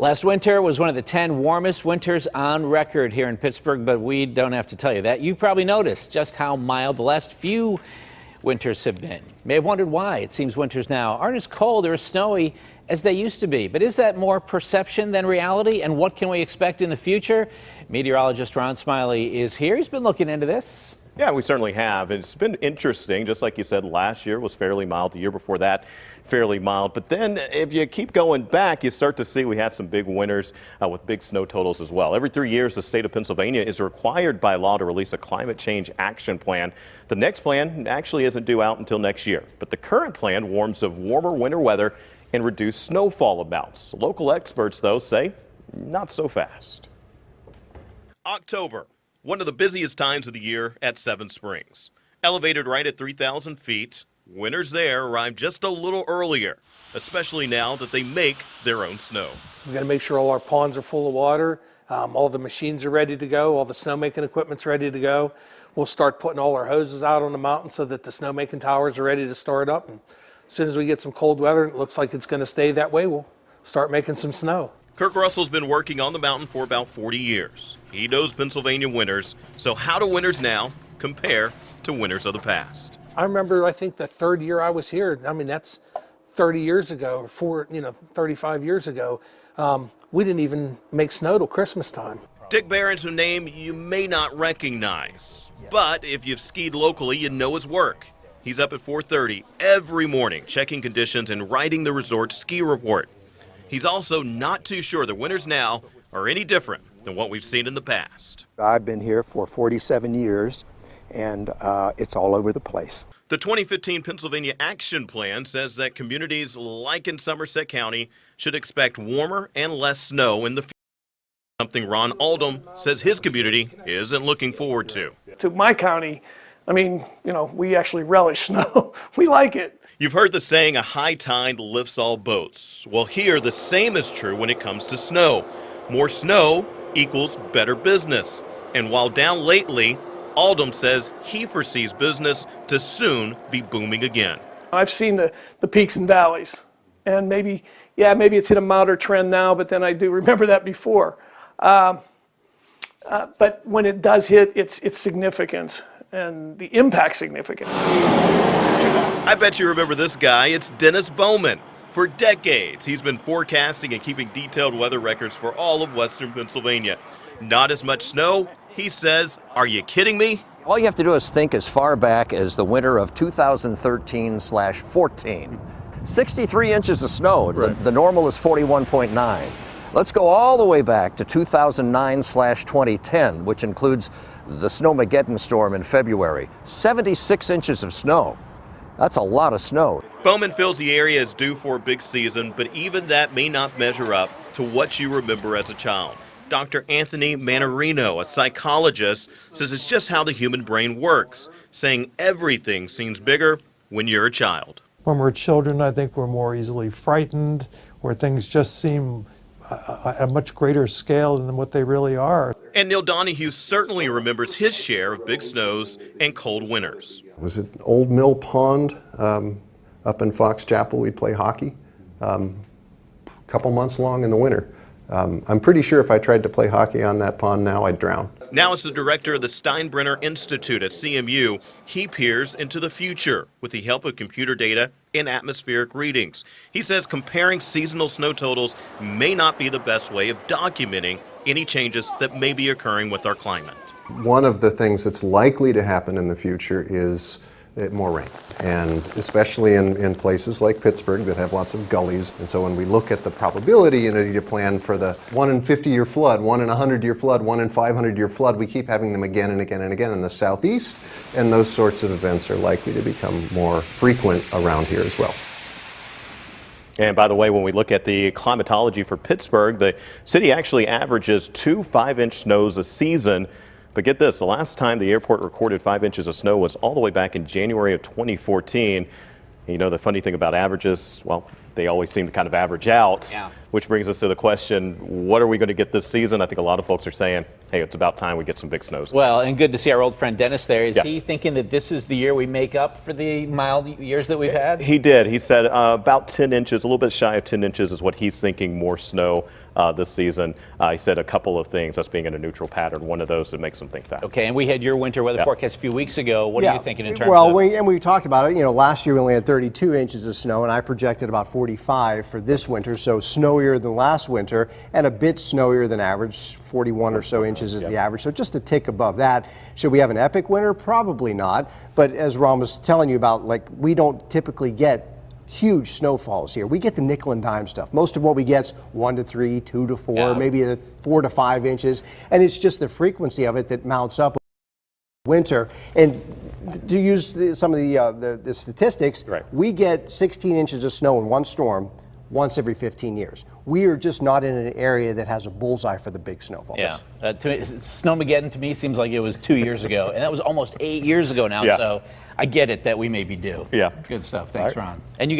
Last winter was one of the 10 warmest winters on record here in Pittsburgh, but we don't have to tell you that. You've probably noticed just how mild the last few winters have been. You may have wondered why. It seems winters now aren't as cold or as snowy as they used to be. But is that more perception than reality? And what can we expect in the future? Meteorologist Ron Smiley is here. He's been looking into this. Yeah, we certainly have. It's been interesting. Just like you said, last year was fairly mild. The year before that, fairly mild. But then if you keep going back, you start to see we had some big winters with big snow totals as well. Every 3 years, the state of Pennsylvania is required by law to release a climate change action plan. The next plan actually isn't due out until next year. But the current plan warns of warmer winter weather and reduced snowfall amounts. Local experts, though, say not so fast. October. One of the busiest times of the year at Seven Springs. Elevated right at 3,000 feet, winters there arrive just a little earlier, especially now that they make their own snow. We've got to make sure all our ponds are full of water, all the machines are ready to go, all the snowmaking equipment's ready to go. We'll start putting all our hoses out on the mountain so that the snowmaking towers are ready to start up. And as soon as we get some cold weather, it looks like it's going to stay that way, we'll start making some snow. Kirk Russell's been working on the mountain for about 40 years. He knows Pennsylvania winters, so how do winters now compare to winters of the past? I remember, I think the third year I was here, I mean, that's 30 years ago, or 35 years ago. We didn't even make snow till Christmas time. Dick Barron's a name you may not recognize, but if you've skied locally, you know his work. He's up at 4:30 every morning, checking conditions and writing the resort's ski report. He's also not too sure the winters now are any different than what we've seen in the past. I've been here for 47 years, and it's all over the place. The 2015 Pennsylvania Action Plan says that communities like in Somerset County should expect warmer and less snow in the future, something Ron Oldham says his community isn't looking forward to. To my county, I mean, we actually relish snow. We like it. You've heard the saying, a high tide lifts all boats. Well, here the same is true when it comes to snow. More snow equals better business. And while down lately, Oldham says he foresees business to soon be booming again. I've seen the peaks and valleys, and maybe it's hit a milder trend now, but then I do remember that before. But when it does hit, it's significant, and the impact significant. I bet you remember this guy. It's Dennis Bowman. For decades, he's been forecasting and keeping detailed weather records for all of western Pennsylvania. Not as much snow, he says. Are you kidding me? All you have to do is think as far back as the winter of 2013/14. 63 inches of snow. Right. The normal is 41.9. Let's go all the way back to 2009/2010, which includes the Snowmageddon storm in February. 76 inches of snow. That's a lot of snow. Bowman feels the area is due for a big season, but even that may not measure up to what you remember as a child. Dr. Anthony Manarino, a psychologist, says it's just how the human brain works, saying everything seems bigger when you're a child. When we're children, I think we're more easily frightened, where things just seem a much greater scale than what they really are. And Neil Donahue certainly remembers his share of big snows and cold winters. Was it Old Mill Pond up in Fox Chapel? We'd play hockey a couple months long in the winter. I'm pretty sure if I tried to play hockey on that pond now, I'd drown. Now as the director of the Steinbrenner Institute at CMU, he peers into the future with the help of computer data and atmospheric readings. He says comparing seasonal snow totals may not be the best way of documenting any changes that may be occurring with our climate. One of the things that's likely to happen in the future is more rain, and especially in places like Pittsburgh that have lots of gullies. And so when we look at the probability, you need to plan for the 1 in 50-year flood, 1 in 100-year flood, 1 in 500-year flood. We keep having them again and again and again in the southeast, and those sorts of events are likely to become more frequent around here as well. And by the way, when we look at the climatology for Pittsburgh, the city actually averages 2 5-inch snows a season. But get this, the last time the airport recorded 5 inches of snow was all the way back in January of 2014. You know, the funny thing about averages, well, they always seem to kind of average out, which brings us to the question, what are we going to get this season? I think a lot of folks are saying, hey, it's about time we get some big snows. Well, and good to see our old friend Dennis there. Is he thinking that this is the year we make up for the mild years that we've had? He did. He said about 10 inches, a little bit shy of 10 inches is what he's thinking more snow this season. He said a couple of things, us being in a neutral pattern, one of those that makes him think that. Okay, and we had your winter weather forecast a few weeks ago. What are you thinking in terms well, of? we talked about it. You know, last year we only had 32 inches of snow, and I projected about 45 for this winter, so snowier than last winter and a bit snowier than average. 41 or so inches is the average, so just a tick above that. Should we have an epic winter? Probably not. But as Ron was telling you about, like, we don't typically get huge snowfalls here. We get the nickel and dime stuff. Most of what we get is 1 to 3, 2 to 4, maybe 4 to 5 inches, and it's just the frequency of it that mounts up winter. And to use some of the statistics, we get 16 inches of snow in one storm once every 15 years. We are just not in an area that has a bullseye for the big snowfalls. Yeah, to me, Snowmageddon to me seems like it was 2 years ago, and that was almost 8 years ago now. So I get it that we may be due. Yeah, good stuff. Thanks, Ron. And you.